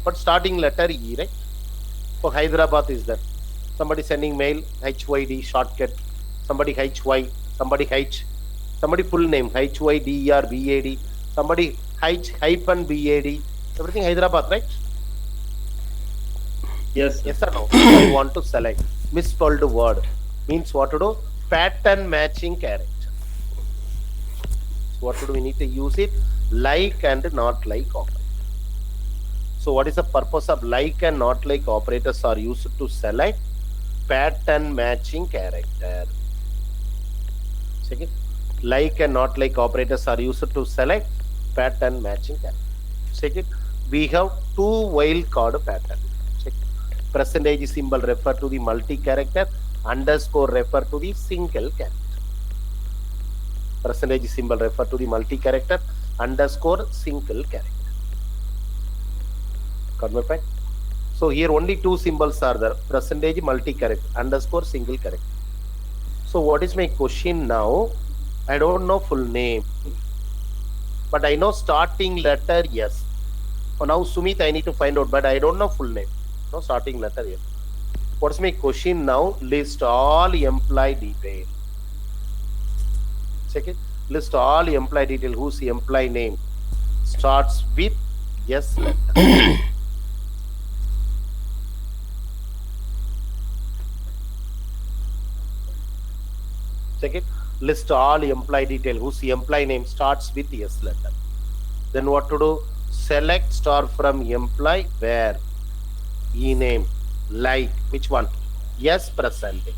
but starting letter E, right? For Hyderabad is that. Somebody sending mail, HYD, shortcut. Somebody HY, somebody H, somebody full name, HYDER, BAD, somebody H hyphen BAD. Everything Hyderabad, right? Yes, sir. Yes or no? I want to select misspelled word. Means what to do? Pattern matching character. So what to do? We need to use it like and not like operator. So what is the purpose of like and not like operators are used to select pattern matching character. Second, like and not like operators are used to select pattern matching character. Second, we have two wildcard pattern. Check. Percentage symbol refer to the multi-character, underscore refer to the single character. Percentage symbol refer to the multi-character, underscore single character. Got my point? So here only two symbols are there, percentage multi-character, underscore single character. So what is my question now? I don't know full name, but I know starting letter yes. For now, Sumit, I need to find out, but I don't know full name. No starting letter yes. What's my question now? List all employee detail. Check it. List all employee detail. Whose employee name starts with yes letter. Check it. List all employee detail whose employee name starts with yes letter. Then what to do? Select star from employee where e-name like which one? Yes percentage.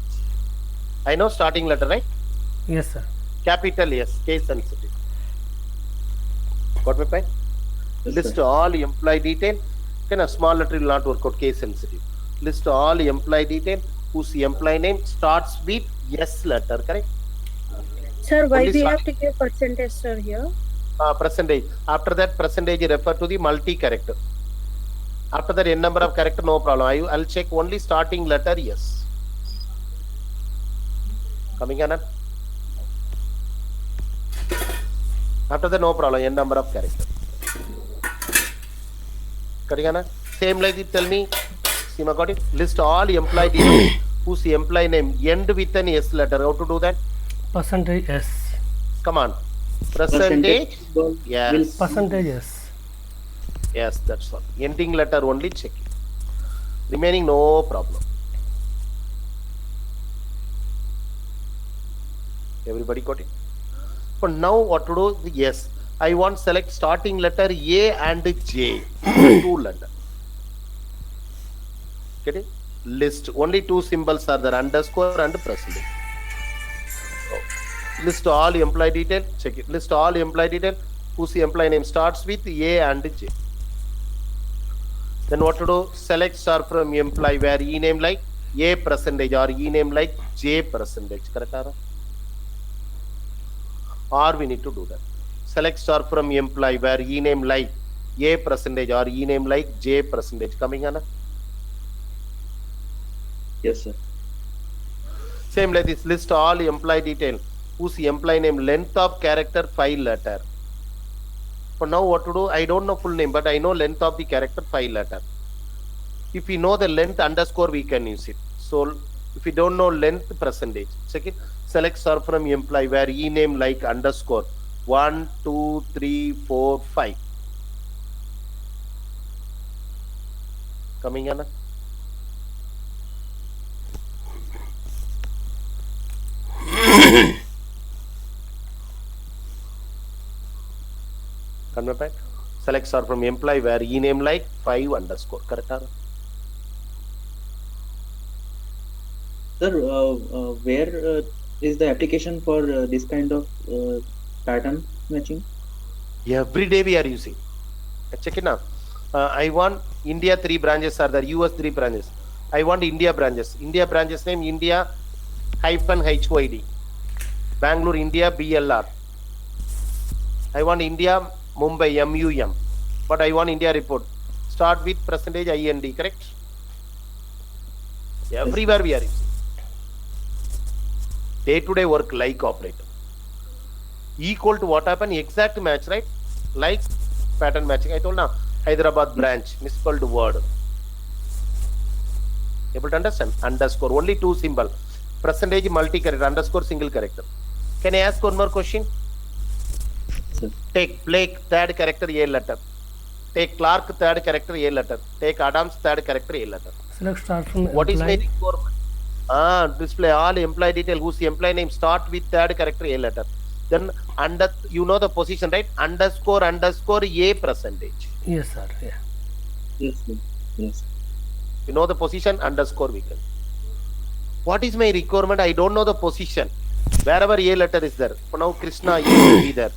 I know starting letter, right? Yes, sir. Capital yes, case sensitive. Got my point? Yes, List sir. all employee detail. Can a small letter will not work out, case sensitive. List all employee detail whose employee name starts with yes letter, correct? Sir, why Only we start- have to give percentage, sir, here? Percentage. After that, percentage refer to the multi-character. After that, n number of character, no problem. I'll check only starting letter, yes. Coming on. After that, no problem. N number of character. Karigana. Same like it. Tell me. Seema got it. List all employee details whose employee name end with an S letter. How to do that? Percentage S. Come on. Percentage. Will Yes. Percentage S. Yes, that's all. Ending letter only check it. Remaining no problem. Everybody got it? For now, what to do? Yes, I want select starting letter A and J. Two letter. Get it? List only two symbols are there: underscore and percentage. List all employee detail. Check it. List all employee detail whose employee name starts with A and J. Then what to do? Select star from employee where E name like A percentage or E name like J percentage. Correct? Or we need to do that. Select star from employee where E name like A percentage or E name like J percentage. Coming on? Yes, sir. Same like this. List all employee detail whose employee name length of character 5 letter. For now, what to do? I don't know full name, but I know length of the character 5 letter. If we know the length underscore, we can use it. So if we don't know length percentage, check it. Select star from employee where E name like underscore 1, 2, 3, 4, 5. Coming on? Convert. Select star from employee where E name like 5 underscore. Correct? Sir, where is the application for this kind of pattern matching? Every day we are using. Check it now. I want India 3 branches are there, US 3 branches. I want India branches. India branches name India hyphen HYD. Bangalore, India BLR. I want India Mumbai MUM. But I want India report. Start with percentage IND, correct? Everywhere we are using. Day-to-day work like operator. Equal to what happened? Exact match, right? Like pattern matching. I told now Hyderabad branch, misspelled word. Able to understand? Underscore, only two symbol. Percentage multi-character, underscore single character. Can I ask one more question? Sir. Take Blake, third character, A letter. Take Clark, third character, A letter. Take Adams, third character, A letter. Select start from What is my employee. requirement? Display all employee detail whose employee name start with third character A letter. Then under, you know the position, right? Underscore A percentage. Yes, sir. Yeah. Yes, sir. Yes. You know the position, underscore we can. What is my requirement? I don't know the position. Wherever A letter is there. For now, Krishna A will be there.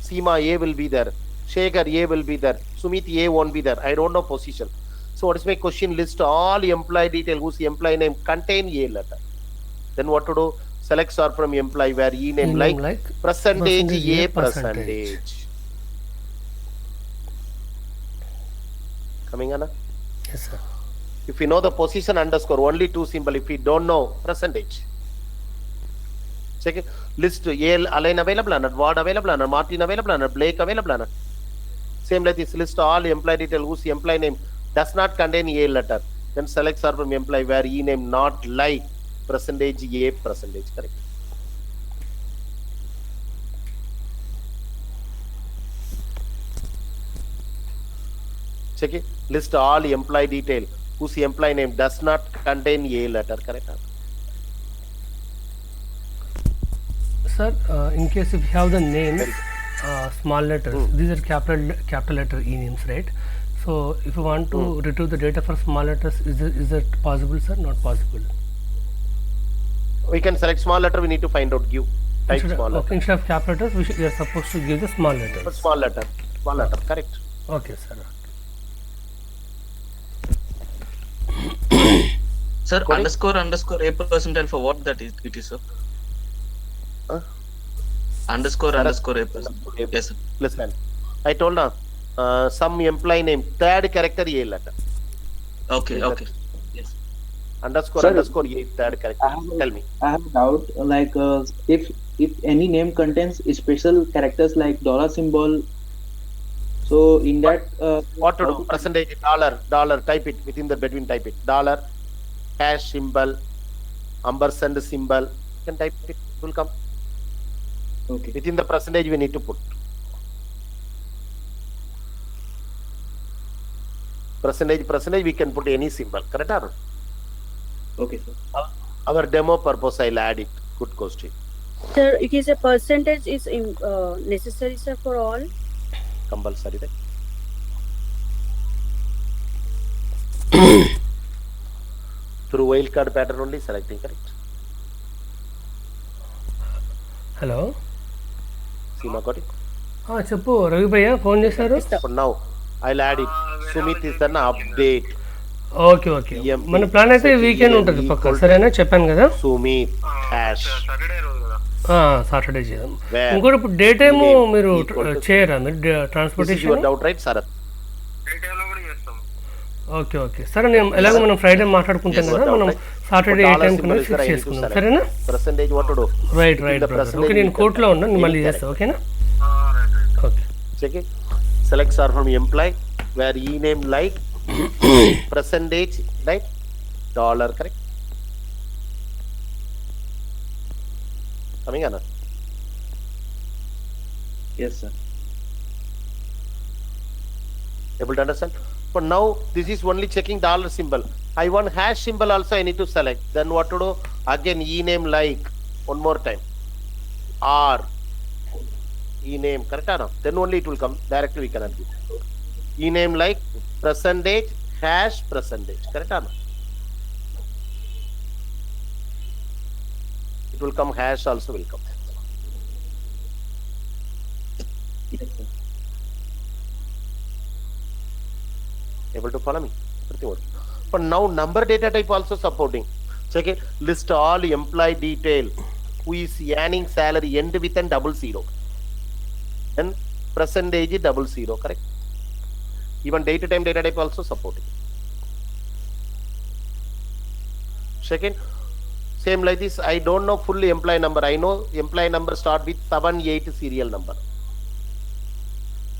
Seema A will be there. Shekhar A will be there. Sumit A won't be there. I don't know position. So what is my question? List all employee detail whose employee name contain A letter. Then what to do? Select sort from employee where E name like percentage A percentage. Coming Anna? Yes, sir. If you know the position, underscore, only two symbol. If you don't know, percentage. Check it. List A Align available or not, Ward available or not, Martin available or not, Blake available or not. Same like this, list all employee detail whose employee name does not contain A letter. Then select sort from employee where E name not like percentage A percentage. Correct. Check it. List all employee detail whose employee name does not contain A letter. Correct. Sir, in case if you have the names, small letters, these are capital letter E names, right? So if you want to retrieve the data for small letters, is it possible, sir? Not possible. We can select small letter. We need to find out. Give type Instead small of, letter. okay, instead of capital letters, we are supposed to give the small letters. But small letter. Small letter. Correct. Okay, sir. Sir, Coding? underscore A percentile for what that is, it is, sir? Huh? Underscore A percentile. A. Yes, sir. Listen, I told now some employee name third character A letter. Okay, Is okay. Yes. Underscore Sir, A third character. Tell me. I have a doubt. Like, if any name contains special characters like dollar symbol, so in that, What to do? Percentage dollar. Type it within the between. Type it dollar, hash symbol, ampersand symbol. You can type it. It will come Okay. within the percentage. We need to put percentage. We can put any symbol. Correct or not? Okay, sir. Our demo purpose, I'll add it. Good question. Sir, it is a percentage is necessary, sir, for all. Compulsory, right? Through wildcard pattern only selecting, correct? Hello Seema got it? చెప్పు రవి భయ్య phone చేశారు. For now, I'll add it. Sumit is an update. Okay okay మన plan అయితే weekend ఉంటుంది పక్క, సరేనా? చెప్పాను కదా, Sumit hash. సాటర్డే చేద్దాం. Where? ఇంకోటి ఇప్పుడు డే టైమ్ మీరు equal to- చేయరా మీరు This is your transportation? doubt, right, Sarath? Okay okay సరే, నేను ఎలాగో మనం ఫ్రైడే మాట్లాడుకుంటాం Yes, కదా, sir, మనం right. Saturday But A dollar time symbol is fix there, I need to చేసుకుందాం, select. సరేనా? Percentage what to do? Right Within right the brother. percentage okay, నేను we can కోర్టులో ఉన్నా, నేను any మళ్ళీ character. చేస్తా, ఓకేనా? Okay Check it. Select star from employee where E name like percentage, right? Dollar, correct? Coming Anna. Yes, sir. Able to understand? But now this is only checking dollar symbol. I want hash symbol also I need to select. Then what to do? Again E name like one more time. R E name, correct or not? Then only it will come. Directly we cannot give. E name like percentage hash percentage, correct or not? It will come, hash also will come. Yes, sir. Able to follow me? Everything working. But now number data type also supporting. Check it. List all employee detail who is earning salary end with an 00. And percentage 00, correct? Even date time data type also supporting. Second, same like this. I don't know full employee number. I know employee number start with 78 serial number.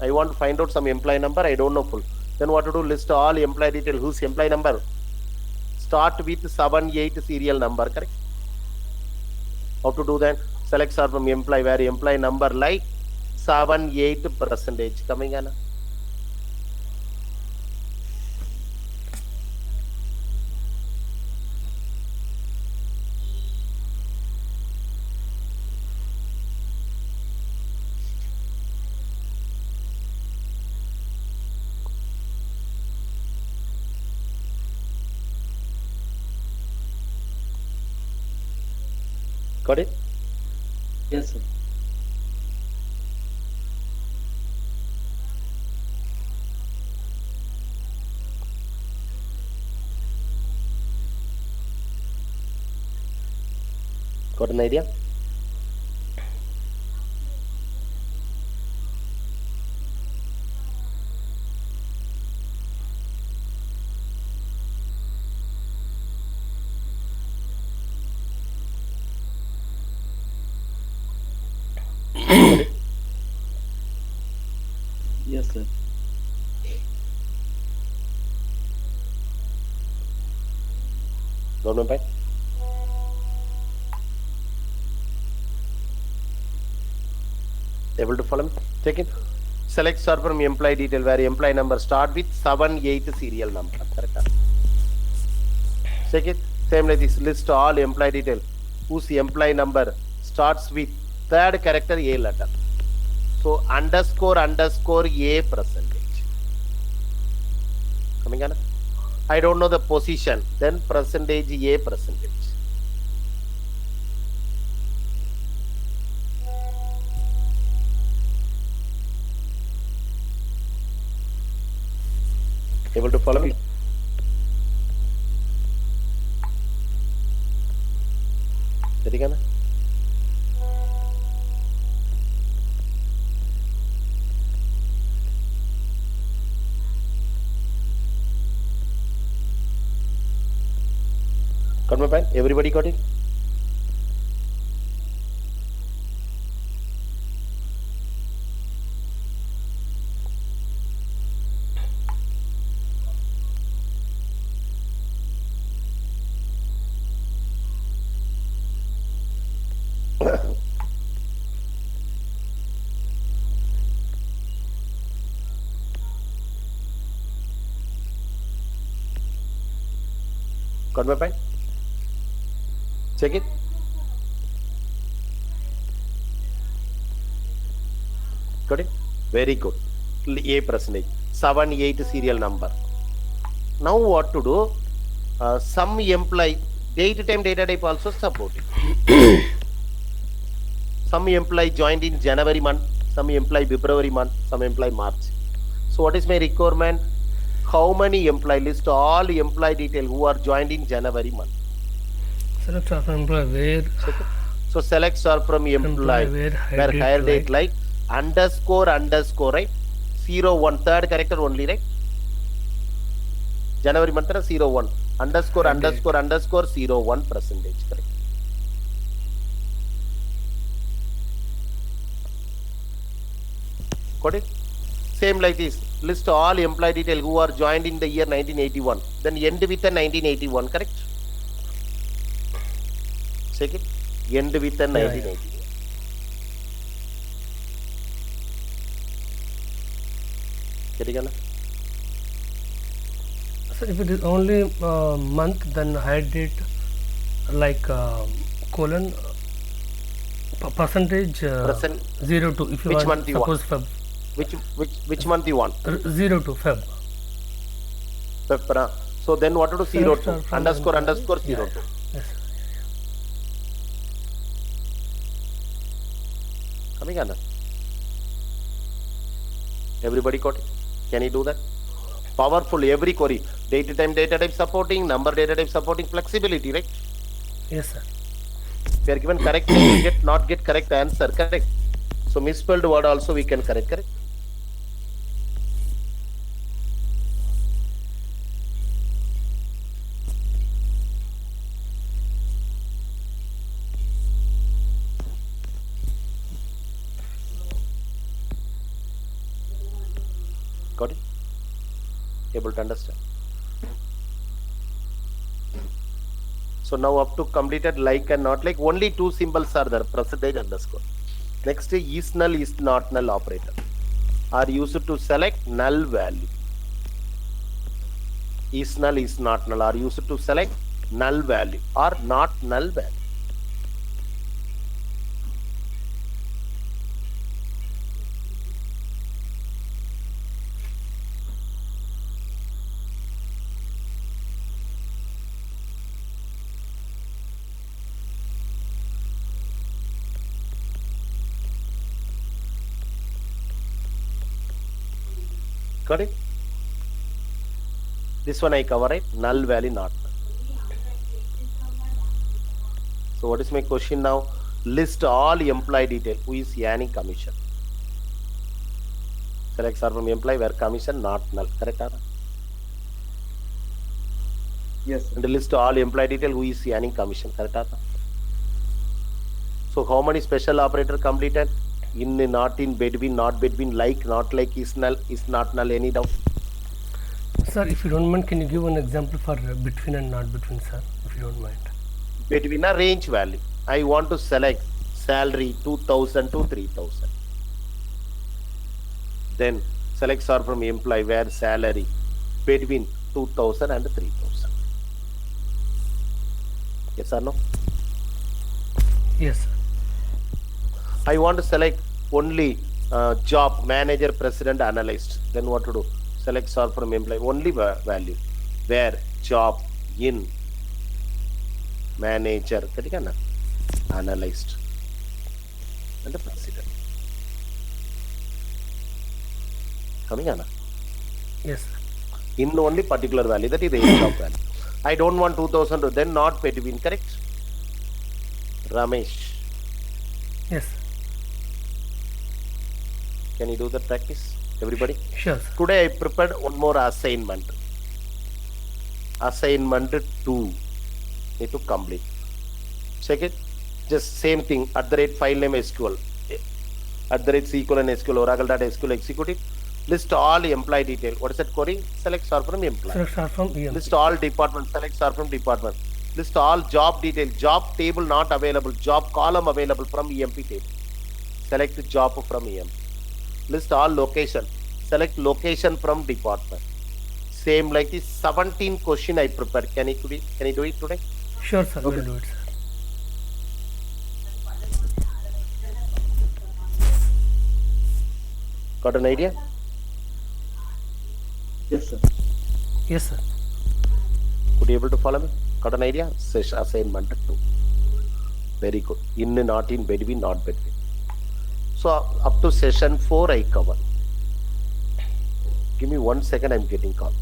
I want to find out some employee number. I don't know full. Then what to do? List all employee detail. Whose employee number? Start with 78 serial number, correct? How to do that? Select star from employee where employee number like 78% coming on. Got it? Yes, sir. Got an idea? Yes, sir. Got my point? Able to follow me? Check it. Select star from employee detail where employee number start with 78 serial number. Correct? Check it. Same like this. List all employee detail whose employee number starts with third character A letter. So underscore A percentage. Coming on? I don't know the position. Then percentage A percentage. Able to follow me? சரிதானே? Got my point? Everybody got it? Got my point? Check it. Got it? Very good. A percentage. 78 serial number. Now what to do? Some employee date time data type also supported. Some employee joined in January month, some employee February month, some employee March. So what is my requirement? How many employee? List all employee detail who are joined in January month. Select star from employee where So select star from employee where where hire date like underscore right? 01 third character only, right? January month 01 underscore 01 percentage, correct? Got it? Same like this. List all employee detail who are joined in the year 1981. Then end with a 1981, correct? Check it. End with a 1981. Getting it? So if it is only month, then hire date like colon percentage Percent. 02. If you Which want, month you want? suppose Feb. Which month you want? 02 Feb. February. So then what to do? Select 02 star from underscore employee. 02. Yes. Yes. Coming on. Everybody got it? Can you do that? Powerful every query. Data type supporting, number data type supporting, flexibility, right? Yes, sir. If we are given correct name, we not get correct answer, correct? So misspelled word also we can correct. Got it? Able to understand? So now up to completed like and not like, only two symbols are there, percentage underscore. Next is null is not null operator are used to select null value. Is null is not null are used to select null value or not null value. Got it? This one I cover it, null value not null. So what is my question now? List all employee detail who is earning commission. Select are from employee where commission not null. Correct? Anna? Yes, sir. And list all employee detail who is earning commission. Correct? Anna? So how many special operator completed? In, not in, between, not between, like, not like, is null, is not null. Any doubt? Sir, if you don't mind, can you give one example for between and not between, sir? If you don't mind. Between a range value. I want to select salary 2000 to 3000. Then select star from employee where salary between 2000 and 3000. Yes or no? Yes, sir. I want to select only job manager, president, analyst. Then what to do? Select star from employee only value where job in manager, analyst, and the president. Coming Anna. Yes, sir. In only particular value, that is range of value. I don't want 2000 to then not between, correct? Ramesh, Yes, sir. can you do the practice? Everybody? Sure, sir. Today I prepared one more assignment. Assignment 2. Need to complete. Check it. Just same thing. @file name SQL. @SQL and SQL Oracle.SQL execute. List all employee detail. What is that query? Select star from employee. Select star from EMP. List all department. Select star from department. List all job detail. Job table not available. Job column available from EMP table. Select job from EMP. List all location. Select location from department. Same like this 17 question I prepared. Can you do it today? Sure, sir. Okay. We'll do it, sir. Got an idea? Yes, sir. Yes, sir. Would you able to follow me? Got an idea? Assignment 2. Very good. In, not in, between, not between. So up to session 4 I cover. Give me 1 second, I'm getting call.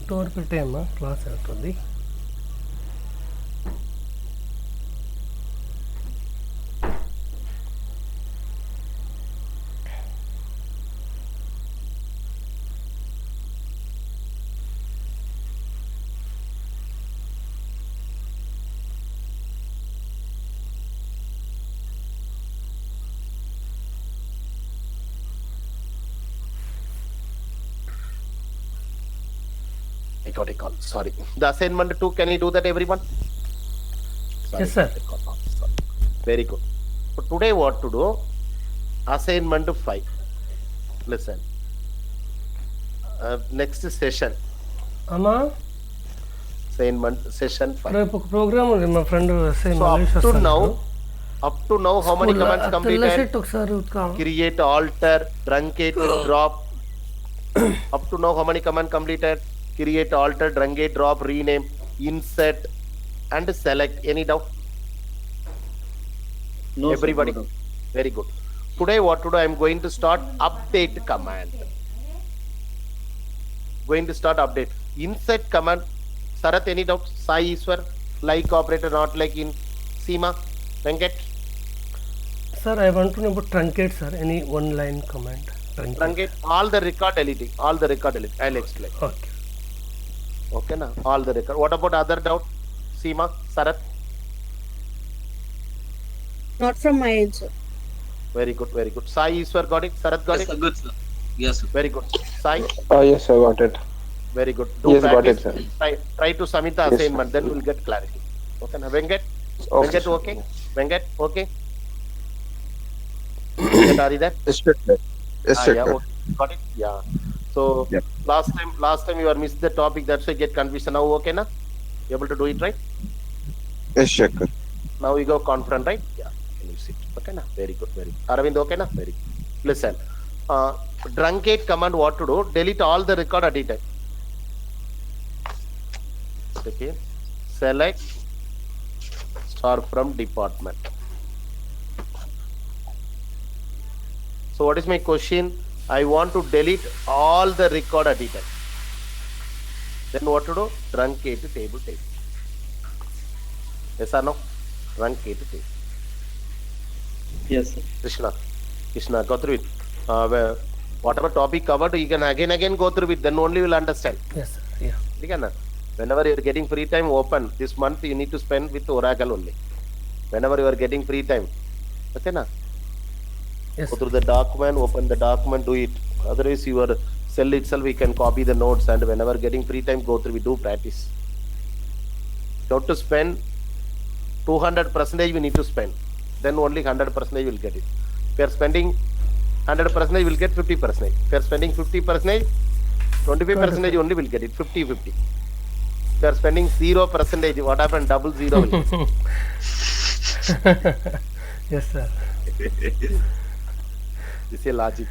October పెట్టేయమ్మా class అవుతుంది. I got a call. Sorry. The assignment 2, can you do that, everyone? Sorry, Yes, sir. got a call. Sorry. Very good. So today what to do? Assignment 5. Listen. Next session. అమ్మా Assignment session 5. రేపు ఒక programme ఉంది మా friend So up to now, how many commands తెల్ల completed? Shirt ఒకసారి ఉతుకా. Create, alter, truncate, drop. Up to now, how many commands completed? Create, alter, truncate, drop, rename, insert, and select. Any doubt? No, sir, Everybody. no doubt. Very good. Today what to do? I am going to start update command. Going to start update. Insert command. Sarath, any doubt? Sai Iswar, like operator, not like in Seema. Venkat, sir I want to know about truncate sir. Any one line command truncate. truncate, all the record deleting. All the record deleting. I'll explain. Okay. Okay, na? All the record. What about other doubt? Seema, Sarath? Not from my end, sir. Very good, very good. Sai Iswar got it? Sarath got Yes, it? sir. Good, sir. Yes, sir. Very good. Sai? Yes, I got it. Very good. Yes, got practice. it, sir. Try to submit the Yes, assignment, then we'll get clarity. Okay, na? Venkat? Okay. Venkat, okay? Venkat, okay? Venkat, are you there? Yes, sir. Yes, sir. Yeah, okay. Got it? Yeah. So, Yep. last time you are missed the topic, that's why get confusion. Now, okay, na? You able to do it, right? Yes, sir. Now we go confront, right? Yeah. Can you sit? Okay, na? Very good, very good. Aravind, okay, na? Very good. Listen. Truncate command, what to do? Delete all the record at a time. Okay. Select star from department. So what is my question? I want to delete all the record at a time. Then what to do? Truncate table. Yes or no? Truncate table. Yes, sir. Krishna, go through it. Whatever topic covered, you can again go through it. Then only will understand. Yes sir. Yeah. Okay, na? Whenever you are getting free time, open. This month you need to spend with Oracle only. Whenever you are getting free time. Okay, na? Yes Go through the document, open the document, do it. Otherwise, your cell itself, we can copy the notes, and whenever getting free time, go through, we do practice. You have to spend 200%, we need to spend. Then only 100% will get it. If you are spending 100%, will get 50%. If you are spending 50%, 25% only will get it. 50-50. If you are spending 0%, what happened? Double zero will get. Yes sir. This is a logic.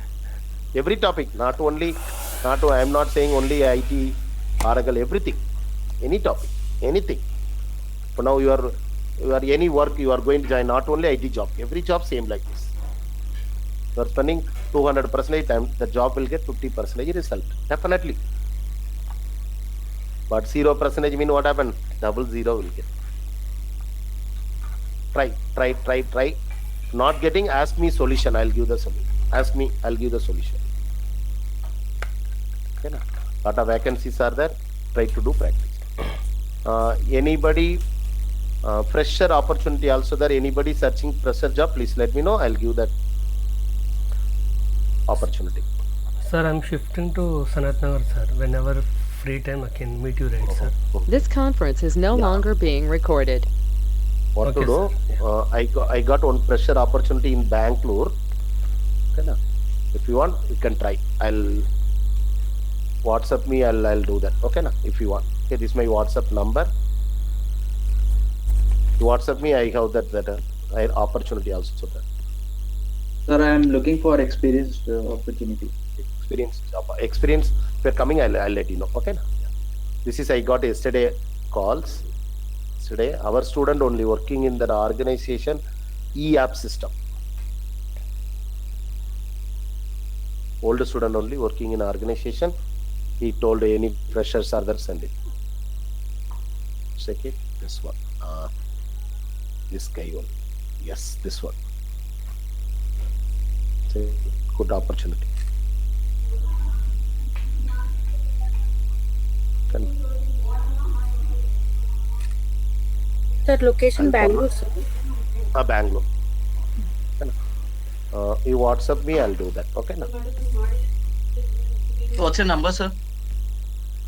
Every topic, I am not saying only IT, Oracle, everything. Any topic, anything. For now, you are any work you are going to join, not only IT job. Every job same like this. You are spending 200% time, the job will get 50% result. Definitely. But 0% mean what happened? Double zero will get. Try. Not getting, ask me solution, I'll give the solution. Ask me, I'll give the solution. Okay, na? Lot of vacancies are there. Try to do practice. Anybody, fresher opportunity also there. Anybody searching fresher job, please let me know. I'll give that opportunity. Sir I'm shifting to Sanath Nagar sir. When ever free time I can meet you right sir. This conference is no longer being recorded. What Okay, to do? I got one fresher opportunity in Bangalore. Okay, na? If you want, you can try. I'll WhatsApp me. I'll do that. Okay, na? If you want. Okay, this is my WhatsApp number. You WhatsApp me. I have that opportunity also there. Sir, I am looking for experienced opportunity. Experience. If you're coming, I'll let you know. Okay, na? Yeah. This is I got yesterday calls. Yesterday, our student only working in that organization e-app system. Old student only working in organization He told any freshers others send it. Check it. This one. This guy one. Yes, this one. So, good opportunity. That location I'll Bangalore, sir. Bangalore. You WhatsApp me, I'll do that. Okay, now. What's your number, sir?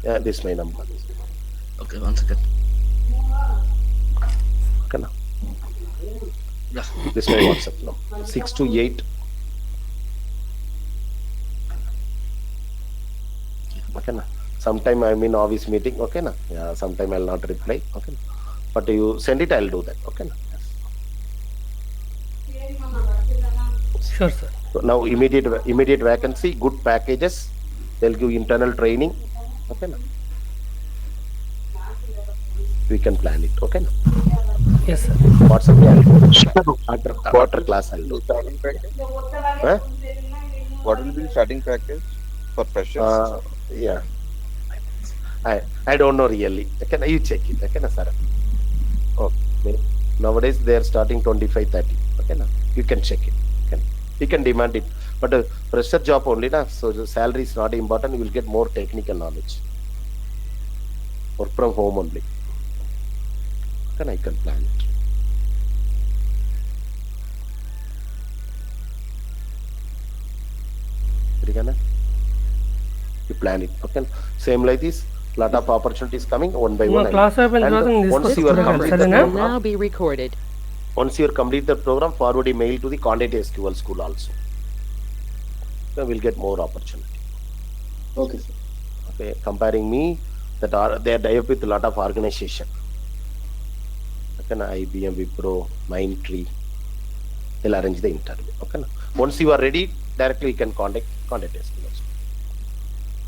Yeah, this is my number. Okay, 1 second. Okay, now. Yeah. This is my WhatsApp number. 628. Okay, now. Sometime I'm in office meeting. Okay, now. Yeah, sometime I'll not reply. Okay, now. But you send it, I'll do that. Okay, now. Yes. Sure, sir. So now immediate vacancy, good packages. They'll give internal training. Okay, now. We can plan it. Okay, now. Yes, sir. WhatsApp me, I'll do. After class, I'll do. Starting package? Huh? What will be the starting package for freshers? Yeah. I don't know really. Okay, you check it. Okay, sir. Okay. Nowadays they are starting 25-30. Okay, now you can check it. Okay. You can demand it. But fresher job only, na. So the salary is not important. You will get more technical knowledge. Work from home only. Then I can plan it. You plan it. Okay. Same like this. Lot of opportunities coming one by one. Class open And once you are complete the will program, now be recorded. once you complete the program, forward a mail to the Content SQL school also. So we'll get more opportunity. Okay, sir. Okay, comparing me, that are they are tied up with a lot of organization. Okay, na, IBM, Wipro, Mindtree, they'll arrange the interview. Okay, na. Once you are ready, directly you can contact SQL also.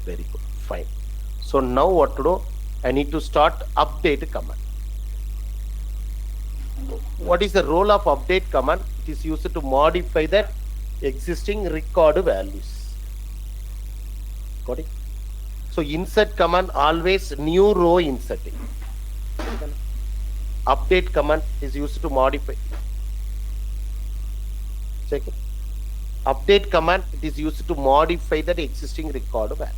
Very good, fine. So now what to do? I need to start update command. What is the role of update command? It is used to modify the existing record values. Got it? So insert command always new row inserting. Update command is used to modify. Check it. Update command it is used to modify that existing record value.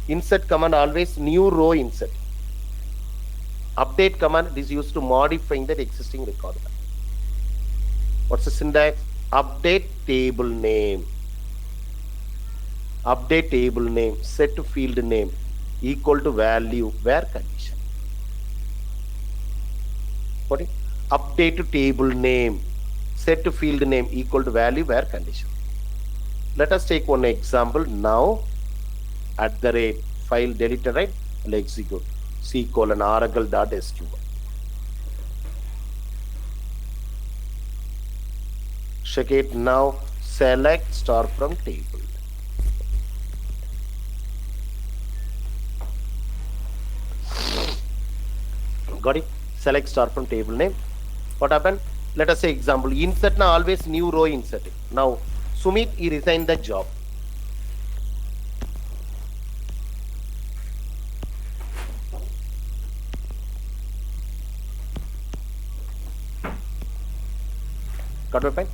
Insert command always new row insert. Update command is used to modifying that existing record value. What's the syntax? Update table name. Update table name, set to field name equal to value where condition. Got it? Update to table name, set to field name equal to value where condition. Let us take one example now. @ file deleted, right? I'll execute c:/oracle.sql. Check it now. Select star from table. Got it? Select star from table name. What happened? Let us say example. Insert now always new row inserting. Now Sumit he resigned the job. Got my point?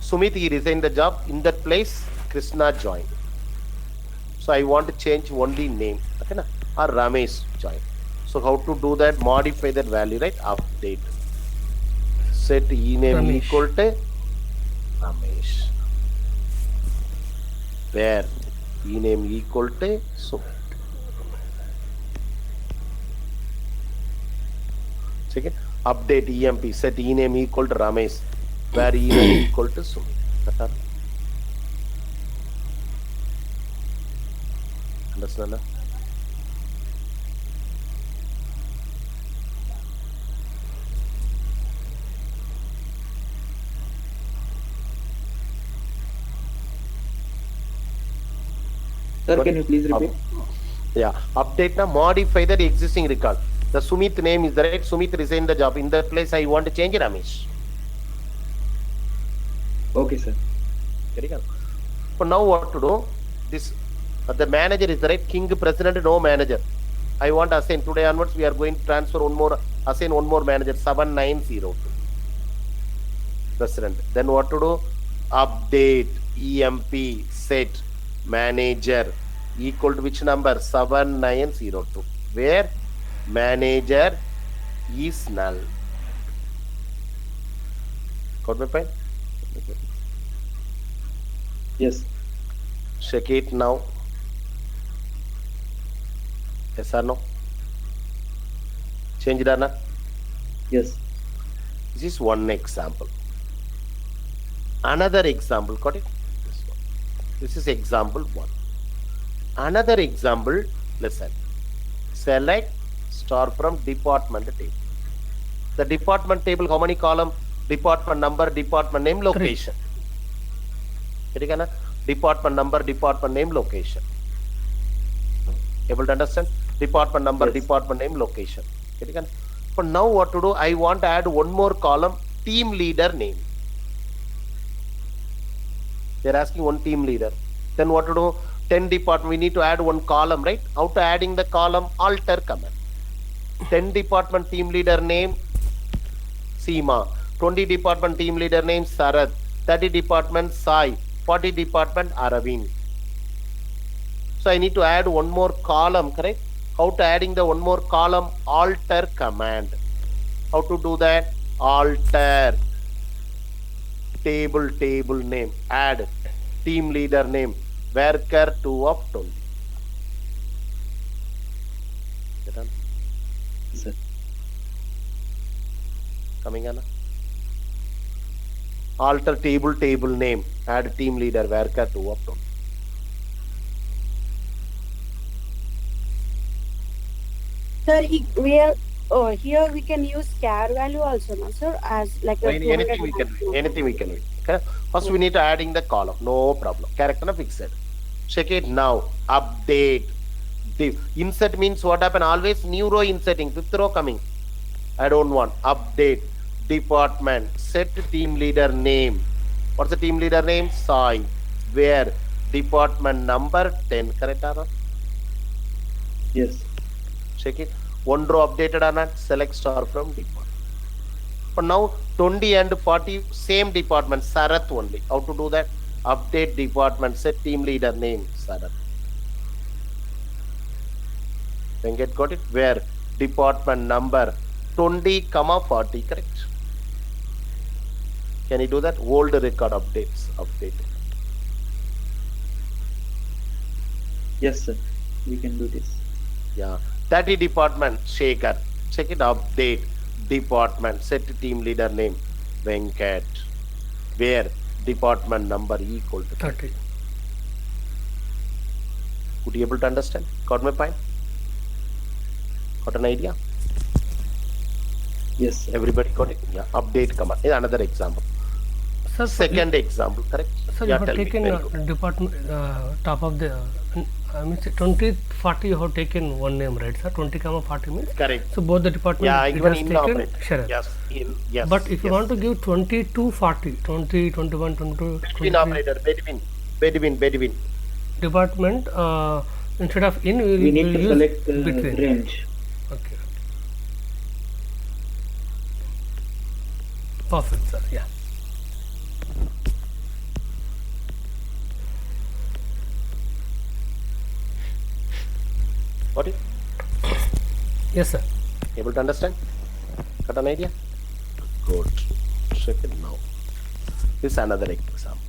Sumit he resigned the job. In that place Krishna joined. So I want to change only name. Okay, na? Or Ramesh joined. So how to do that? Modify that value, right? Update. Set ename Ramesh. equal to Ramesh. Where ename equal to Sumit. Second, update EMP. Set ename equal to Ramesh. Where ename equal to Sumit. Understand? Sir, can you please repeat? Yeah, update now, modify that existing record. The Sumit name is the right. Sumit resigned the job. In that place, I want to change Ramesh. Okay, sir. Very good. But now what to do? This But the manager is the right king, president, no manager. I want assign today onwards. We are going to transfer one more, assign one more manager 7902. President. Then what to do? Update EMP set manager equal to which number? 7902. Where manager is null. Got my point? Yes. Check it now. Yes or no? Change it or not? Yes. This is one example. Another example, got it? This one. This is example 1. Another example, listen. Select star from department table. The department table, how many column? Department number, department name, location. Correct na? Department number, department name, location. Able to understand? Department number, Yes. department name, location. Correct na? But now what to do? I want to add one more column, team leader name. They're asking one team leader. Then what to do? 10 department, we need to add one column, right? How to adding the column? Alter command. 10 department team leader name, Seema. 20 department team leader name, Sarath. 30 department, Sai. 40 department, Aravind. So I need to add one more column, correct? How to adding the one more column? Alter command. How to do that? Alter. Table name. Add. Team leader name. Worker 2 of 20. Get on? Sir. Coming on? Alter table name. Add team leader. Worker 2 of 20. Sir, here we can use char value also, no, sir, as like a Anything we can do. Anything we can do. Okay? First we need to adding the column. No problem. Character na fixed. Check it now. Update. Insert means what happen? Always new row inserting. 5th row coming. I don't want. Update. Department. Set team leader name. What's the team leader name? Sai. Where? Department number 10. Correct or not? Yes. Check it. One row updated or not? Select star from department. But now 20 and 40 same department. Sarath only. How to do that? Update department. Set team leader name. Sarath. Venkat got it? Where? Department number 20, 40. Correct? Can you do that? Old record updates. Update. Yes, sir. We can do this. Yeah. 30 department. Shekhar. Check it. Update. Department. Set team leader name. Venkat. Where? Department number equal to 30. Could you able to understand? Got my point? Got an idea? Yes, sir. Everybody got it? Yeah. Update command. Is another example. Sir, Second example, correct? Sir, Yeah, you have tell me. taken Very good. department top of the. I mean, say 20, 40. You have taken one name, right, sir? 20, 40 means. Correct. So both the department. Yeah, it even has in taken operate. Sharat. Yes. Yes. But if you yes. want to give 20 to 40, 20, 21, 22, Bedouin 23 operator, Bedouin. department, instead of in, We need to use select between. range. Okay. Perfect, sir. Yeah. Got it? Yes, sir. Able to understand? Got an idea? Good. Check it now. This is another example.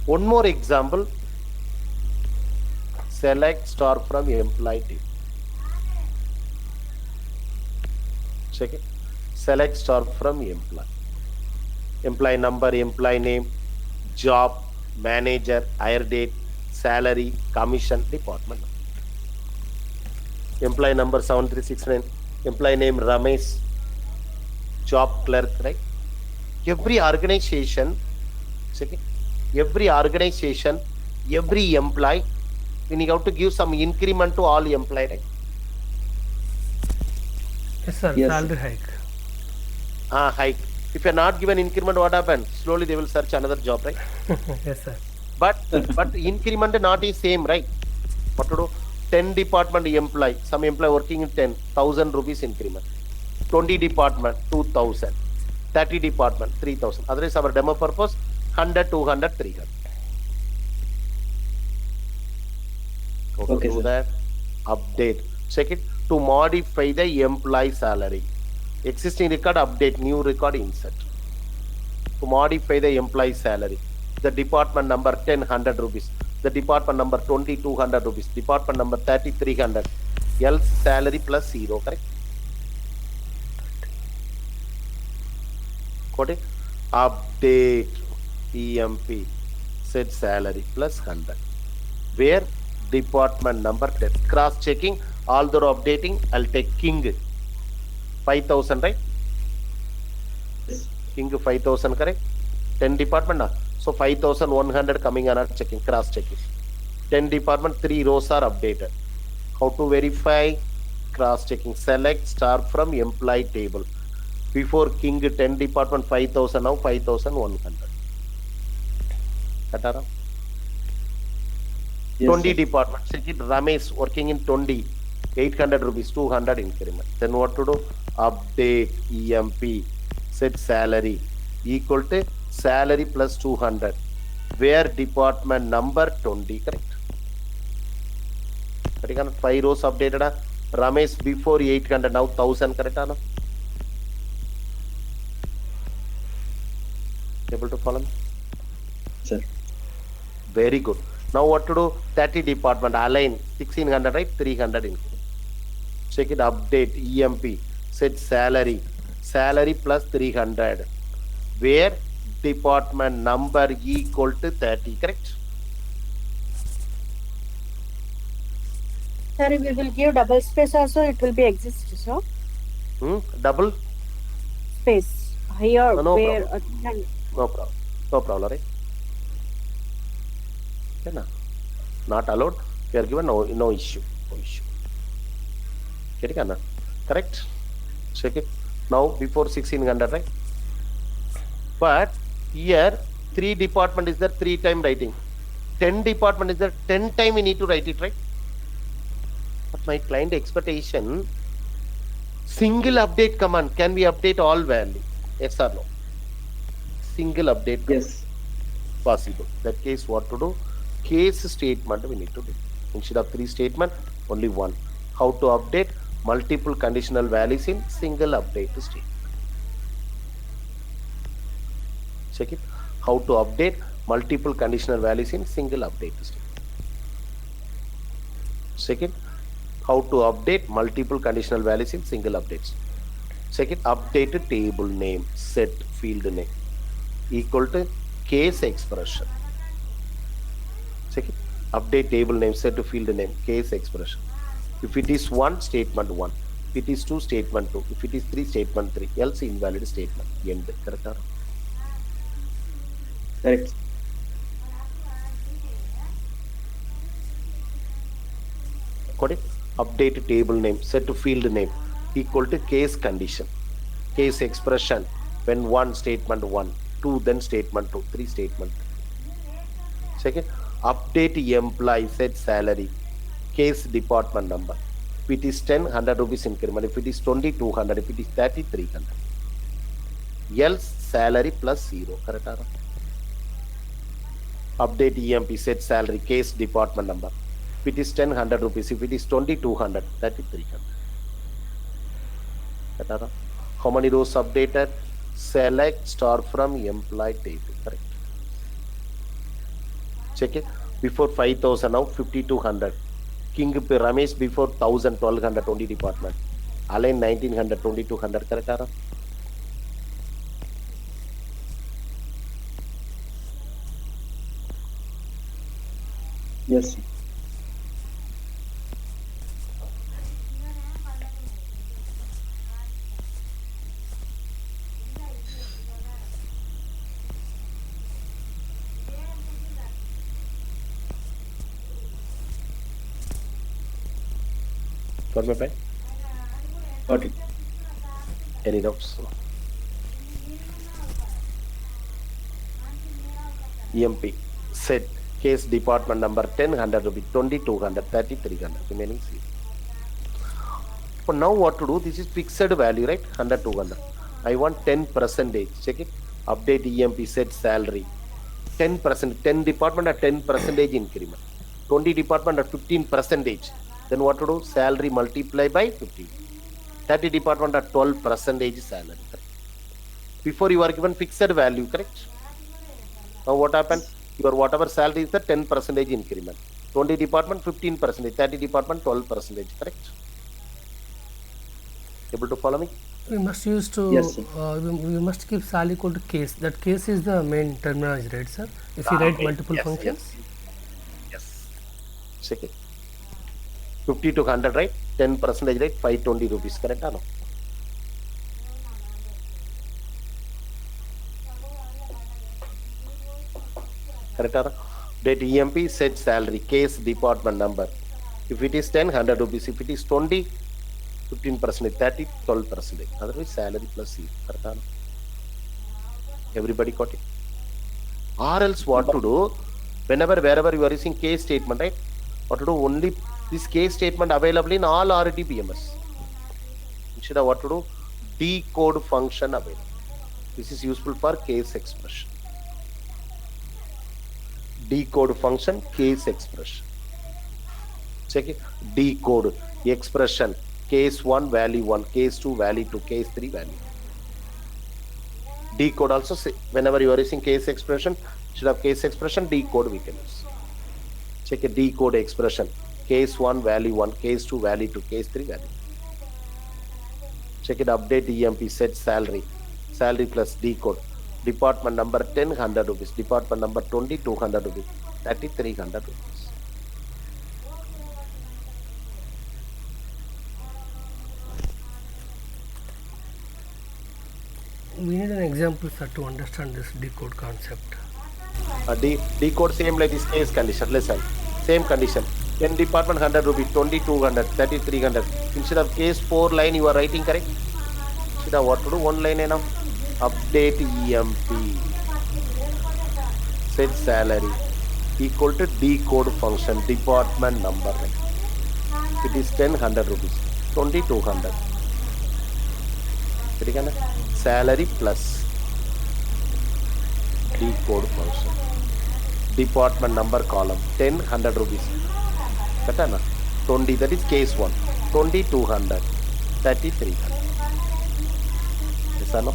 One more example. Select star from employee table. Check it. Select star from employee. Employee number, employee name, job, manager, hire date, salary, commission, department. Employee number 7369. Employee name Ramesh. Job clerk, right? Every organization, check it. Every organization, every employee, we have to give some increment to all employee, right? Yes, sir. Yes, Salary hike. Hike. If you are not given increment, what happens? Slowly they will search another job, right? Yes, sir. But increment not is same, right? What to do? 10 department employee, some employee working in 10,000 rupees increment. 20 department 2,000. 30 department 3,000. Otherwise our demo purpose 100, 200, 300. Okay, do sir. that. Update. Check it to modify the employee salary. Existing record update, new record insert. To modify the employee salary. The department number 10, 100 rupees. The department number 20, 200 rupees. Department number 30, 300. Else salary plus 0, correct? Got it? Update EMP. Set salary plus 100. Where department number 10. Cross checking. Although updating, I'll take King. 5,000, right? King 5,000, correct? 10 department now. So 5,100 coming on checking, cross checking. 10 department, 3 rows are updated. How to verify? Cross checking. Select star from employee table. Before King 10 department 5,000, now 5,100. Katara? Yes, 20 sir. department. Check it. Ramesh working in 20. 800 rupees, 200 increment. Then what to do? Update EMP. Set salary equal to salary plus 200. Where department number 20, correct? Correct. 5 rows updated. Ramesh before 800, now 1000, correct? Able to follow me? Sir. Very good. Now what to do? 30 department, align 1600, right? 300 increment. Check it, update EMP. Set salary. Salary plus 300. Where department number equal to 30, correct? Sir, we will give double space also, it will be exist, so Double? space here No where problem. No problem. No problem, right? Okay, na? Not allowed. We are given no issue. No issue. Correct? Check it. Now before 1600, right? But here 3 department is there, 3 time writing. 10 department is there, 10 time we need to write it, right? But my client expectation, single update command, can we update all value? Yes or no? Single update command. Yes. Possible. That case what to do? Case statement we need to do. Instead of 3 statement, only 1. How to update multiple conditional values in single update statement. Check it. How to update multiple conditional values in single update statement. Second, how to update multiple conditional values in single updates. Second, update table name, set field name equal to case expression. Second, update table name, set field name, case expression. If it is 1, statement 1. If it is 2, statement 2. If it is 3, statement 3. Else invalid statement. End. Correct? Correct. Got it? Update table name, set field name equal to case condition. Case expression when 1, statement 1. 2, then statement 2. 3, statement 3. Second, update employee, set salary. Case department number. If it is 10, 100 rupees increment. If it is 20, 200. If it is 30, 300. Else salary plus 0. Correct? Update EMP, set salary, case department number. If it is 10, 100 rupees. If it is 20, 200. 30, 300. Correct? How many rows updated? Select star from employee table. Correct? Check it. Before 5,000, now 5,200. King Ramesh before 1,000, 1,200, 20 department. Align 1,900, 2,200. Correct? Yes. Got my pen? Got it. Any doubts? EMP, set Case department number 10, 100 rupees, 20, 200, 30, 300, remaining 0. So now what to do? This is fixed value, right? 100, 200. I want 10%. Check it. Update EMP set salary. 10%. 10 department at 10% increment. 20 department at 15%. Then what to do? Salary multiply by 15. 30 department at 12% salary. Correct? Before you are given fixed value, correct? Now what happened? Your whatever salary is the 10% increment. 20 department 15%, 30 department 12%. Correct? Able to follow me? We must use to Yes, sir. we must keep salary equal to case. That case is the main terminology, right, sir? If you write multiple yes, functions. Yes. Check it. 50 to 100, right? 10% rate, 520 rupees. Correct or no? Correct or no? Date EMP set salary, case department number. If it is 10, 100 rupees. If it is 20, 15%, 30, 12%. Otherwise, salary plus C. Correct or no? Everybody got it? Or else what to do? Wherever you are using case statement, right? What to do? Only this case statement available in all RDBMS. Instead of what to do? Decode function available. This is useful for case expression. Decode function, case expression. Check it. Decode expression. Case 1 value 1, case 2 value 2, case 3 value. Decode also say, whenever you are using case expression, instead of case expression, decode we can use. Check a decode expression. Case 1 value 1, case 2 value 2, case 3 value. Check it. Update EMP set salary. Salary plus decode. Department number 10, 100 rupees. Department number 20, 200 rupees. 30, 300 rupees. We need an example, sir, to understand this decode concept. Decode same like this case condition. Listen, same condition. 10 department 100 rupees, 20, 200, 30, 300. Instead of case 4 line you are writing correct. Instead of what to do? One line enough. Update EMP set salary equal to decode function department number. Right? It is 10, 100 rupees, 20, 200. Salary plus decode function. Department number column 10, 100 rupees. 20, that is case 1. 20, 200. 30, 300. Yes or no?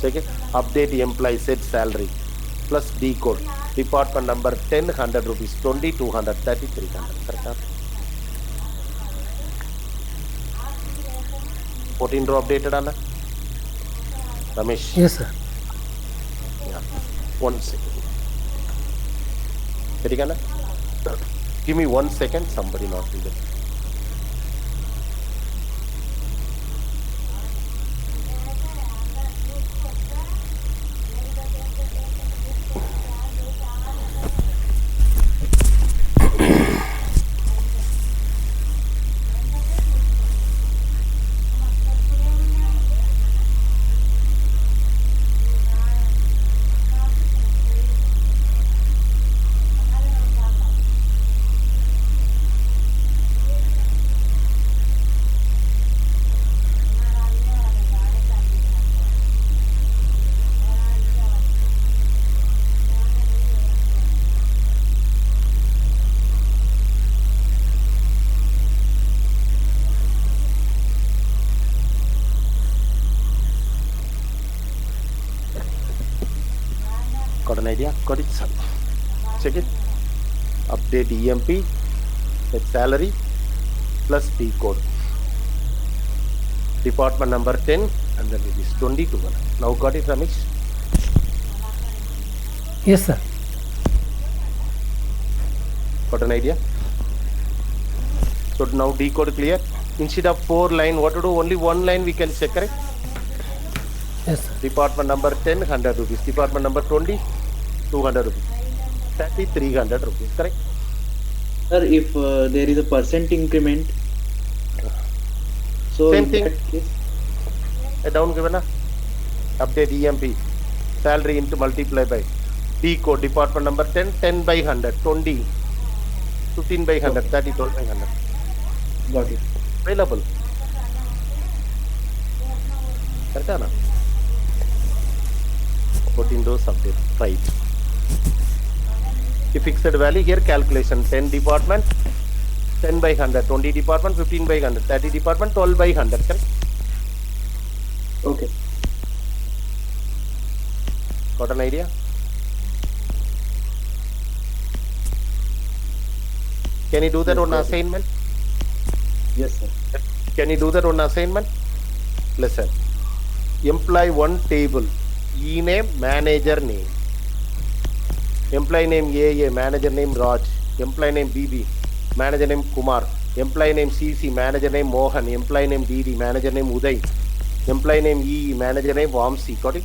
Check it. Update employee set salary plus decode. Department number 10, 100 rupees. 20, 200. 30, 300. Correct? 14 row updated, Anna? Ramesh? Yes, sir. Yeah. 1 second. Ready, Anna? Give me 1 second. Somebody not in there. Got an idea? Got it, sir. Check it. Update EMP, set salary plus decode. Department number 10 and then it is 22. Now got it, Ramesh? Yes, sir. Got an idea? So now decode clear. Instead of 4 line, what to do? Only 1 line we can check, correct? Yes, sir. Department number 10, 100 rupees. Department number 20, 200 rupees. 30, 300 rupees, correct? Sir, if there is a percent increment, so Same in thing. that case, A down given, update EMP, salary into multiply by D code, department number 10, 10 by 100, 20, 15 by 100, 30, 12 by 100. Got it. Available. Correct na? 14 rows update, right. The fixed value here calculation, 10 department, 10 by 100, 20 department, 15 by 100, 30 department, 12 by 100, correct? Okay. Got an idea? Can you do that Yes, on got it. assignment? Yes, sir. Can you do that on assignment? Listen. Employee one table. E name, manager name. Employee name AA, manager name Raj. Employee name BB, manager name Kumar. Employee name CC, manager name Mohan. Employee name DD, manager name Uday. Employee name EE, manager name Vamsi. Got it?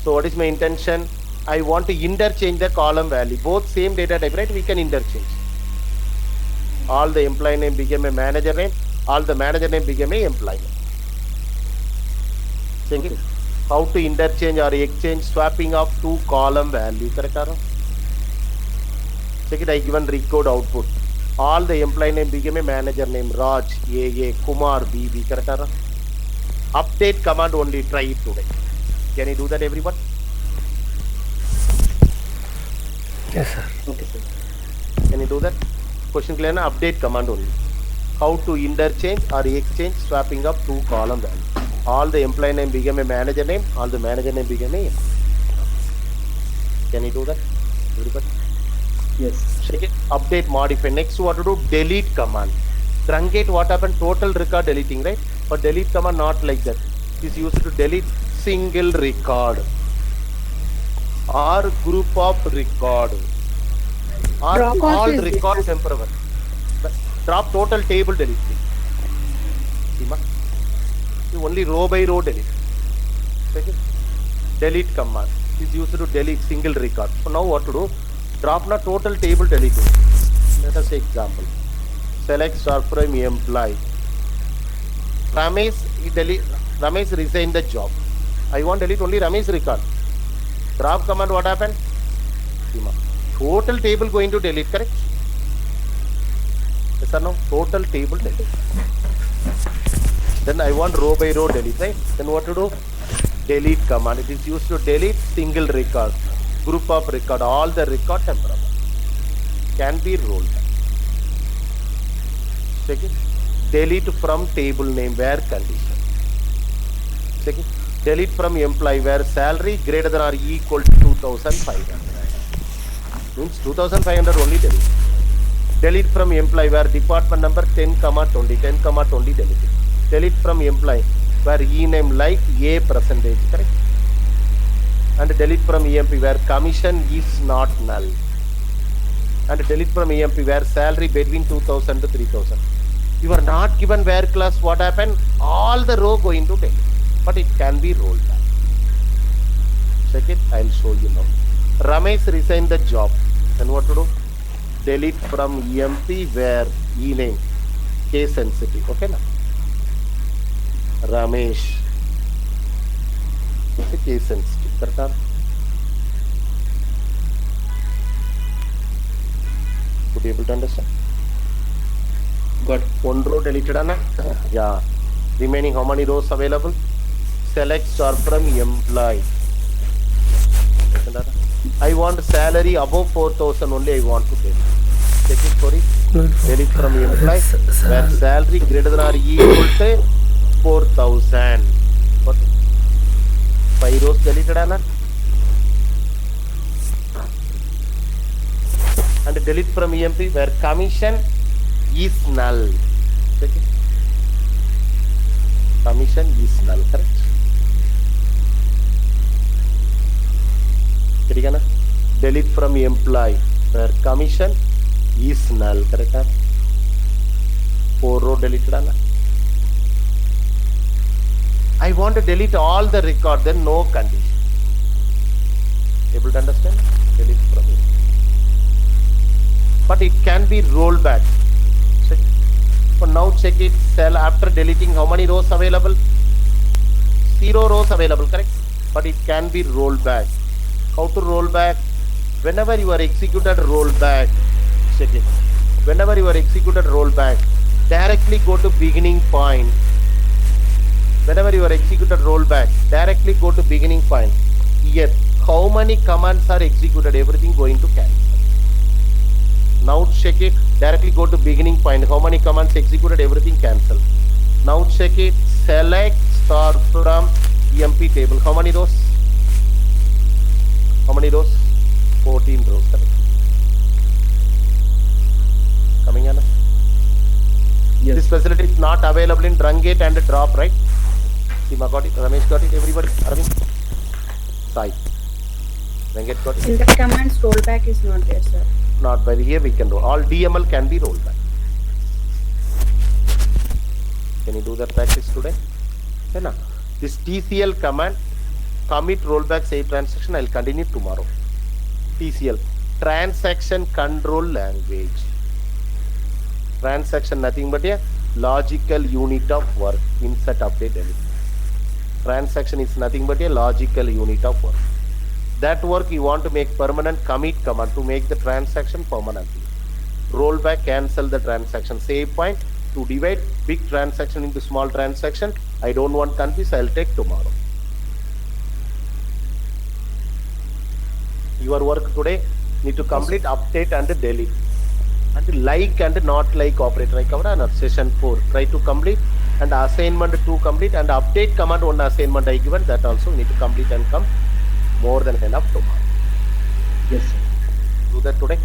So what is my intention? I want to interchange the column value. Both same data type, right? We can interchange. All the employee name became a manager name. All the manager name became a employee name. Check it. How to interchange or exchange swapping of two column value. Correct or no? Check it. I given recode output. All the employee name became a manager name. Raj, AA, Kumar, BB. Correct or no? Update command only. Try it today. Can you do that, everyone? Yes, sir. Okay, sir. Can you do that? Question clear na? Update command only. How to interchange or exchange swapping of two column value. All the employee name became a manager name. All the manager name became a. Can you do that? Everybody? Yes. Check it. Update, modify. Next, what to do? Delete command. Truncate what happened? Total record deleting, right? But delete command not like that. It is used to delete single record or group of record or Drop all off is records temporary. Drop total table delete. See, ma? You only row by row delete. Check it. Delete command is used to delete single record. So now what to do? Drop na total table delete. Let us say example. Select star from employee. Ramesh resigned the job. I want delete only Ramesh record. Drop command what happened? See, ma? Total table going to delete, correct? Yes or no? Total table delete. Then I want row by row delete, right? Then what to do? Delete command. It is used to delete single record, group of record, all the record temporary. Can be rolled. Check it. Delete from table name where condition. Check it. Delete from employee where salary greater than or equal to 2,500. Means 2,500 only delete. Delete from employee where department number 10, 20, 10, 20 delete. Delete from employee where E name like A percentage, correct? And delete from EMP where commission is not null. And delete from EMP where salary between 2,000 to 3,000. You are not given where class, what happened? All the row going to delete. But it can be rolled back. Check it, I'll show you now. Ramesh resigned the job. Then what to do? Delete from EMP where E name, case sensitive. Okay, na? Ramesh. Okay, case sensitive. Correct? Could you able to understand? Got it. One row deleted, Anna? Yeah. Remaining how many rows available? Select star from employee. I want salary above 4,000 only. I want to delete. Check it, sorry. Delete from employee where salary greater than or equal to 4,000. What? 5 rows deleted, Anna? And delete from EMP where commission is null. Check it. Commission is null, correct? Correct? Delete from employee where commission is null, correct? 4 row deleted. I want to delete all the record, then no condition. Able to understand? Delete from it. But it can be rolled back. Check. So now check it. Cell after deleting how many rows available? 0 rows available, correct? But it can be rolled back. How to roll back? Whenever you are executed rollback, check it. Whenever you are executed rollback, directly go to beginning point. Whenever you are executed rollback, directly go to beginning point. Here, how many commands are executed? Everything going to cancel. Now check it. Directly go to beginning point. How many commands executed? Everything cancel. Now check it. Select star from EMP table. How many rows? How many rows? 14 rows. Correct. Coming on. Yes. This facility is not available in Drungate and Drop, right? Seema got it. Ramesh got it. Everybody. Arvind. Sai. Venkat got it. In the commands, rollback is not there, sir. Not by the here we can roll. All DML can be rolled back. Can you do that practice today? Okay, na? This TCL command, commit rollback save transaction, I'll continue tomorrow. TCL, transaction control language. Transaction nothing but a logical unit of work. Insert, update, delete. Transaction is nothing but a logical unit of work. That work you want to make permanent, commit command to make the transaction permanently. Rollback, cancel the transaction. Save point to divide big transaction into small transaction. I don't want confuse, I'll take tomorrow. Your work today need to complete, update and delete. And like and not like operator I covered on session 4. Try to complete and assignment 2 complete and update command 1 assignment I given, that also need to complete and come more than enough tomorrow. Yes, sir. Do that today.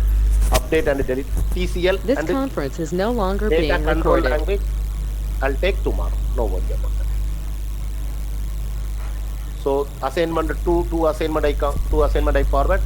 Update and delete. TCL This and conference is no longer data being control recorded. language I'll take tomorrow. No worry about that. So assignment 2 assignment I forward.